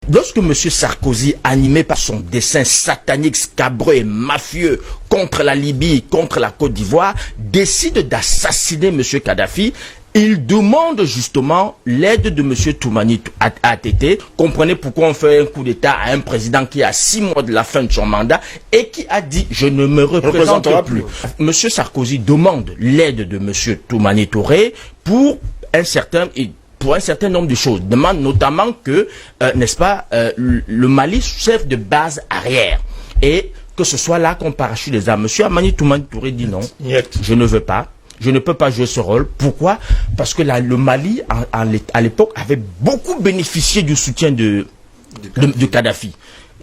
lorsque M. Sarkozy, animé par son dessein satanique, scabreux et mafieux contre la Libye, contre la Côte d'Ivoire, décide d'assassiner M. Kadhafi, il demande justement l'aide de M. Toumani ATT. Comprenez pourquoi on fait un coup d'État à un président qui a 6 mois de la fin de son mandat et qui a dit « je ne me représente plus ». M. Sarkozy demande l'aide de M. Toumani Touré pour un certain nombre de choses. Demande notamment que, n'est-ce pas, le Mali serve de base arrière. Et que ce soit là qu'on parachute les armes. M. Amani Toumani Touré dit non, je ne veux pas. Je ne peux pas jouer ce rôle. Pourquoi? Parce que le Mali, à l'époque, avait beaucoup bénéficié du soutien de Kadhafi.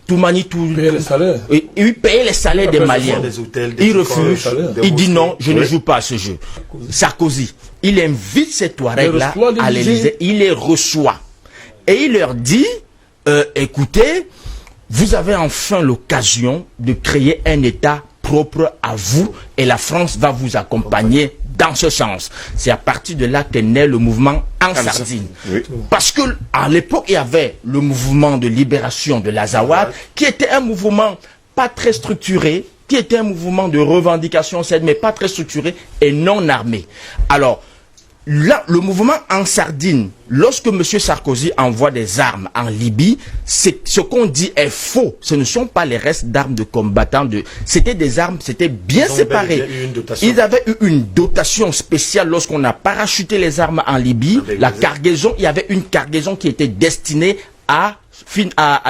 Toumani Touré il payait les salaires des Maliens. Il refuse. Il dit non, je ne joue pas à ce jeu. Sarkozy, il invite ces Touaregs-là à l'Élysée. Il les reçoit. Et il leur dit, écoutez, vous avez enfin l'occasion de créer un État propre à vous et la France va vous accompagner dans ce sens. C'est à partir de là qu'est né le mouvement En Sardine. Oui. Parce que à l'époque, il y avait le mouvement de libération de l'Azawad, qui était un mouvement pas très structuré, qui était un mouvement de revendication, mais pas très structuré et non armé. Alors, là, le mouvement En Sardine, lorsque M. Sarkozy envoie des armes en Libye, ce qu'on dit est faux. Ce ne sont pas les restes d'armes de combattants. C'était des armes, c'était bien séparé. Ils avaient eu une dotation spéciale lorsqu'on a parachuté les armes en Libye. La cargaison, il y avait une cargaison qui était destinée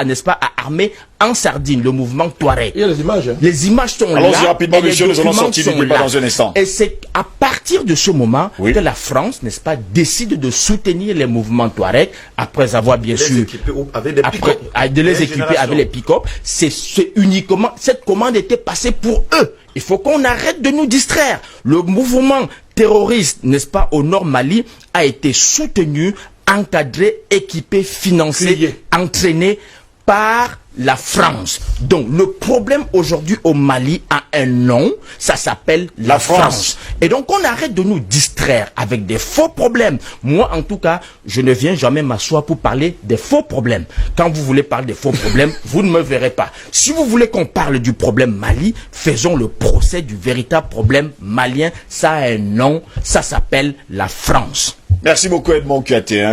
n'est-ce pas, à armer En Sardine, le mouvement Touareg. Il y a les images. Les images sont là. Allons-y rapidement, monsieur, nous allons sortir du débat dans un instant. Et c'est à partir de ce moment que la France, n'est-ce pas, décide de soutenir les mouvements Touareg, après avoir bien sûr... de les équiper avec les pick-up. C'est uniquement... Cette commande était passée pour eux. Il faut qu'on arrête de nous distraire. Le mouvement terroriste, n'est-ce pas, au nord Mali, a été soutenu, encadré, équipé, financé, entraîné par la France. Donc le problème aujourd'hui au Mali a un nom, ça s'appelle la France. Et donc on arrête de nous distraire avec des faux problèmes. Moi en tout cas, je ne viens jamais m'asseoir pour parler des faux problèmes. Quand vous voulez parler des faux problèmes, vous ne me verrez pas. Si vous voulez qu'on parle du problème Mali, faisons le procès du véritable problème malien. Ça a un nom, ça s'appelle la France. Merci beaucoup Edmond Kouyaté.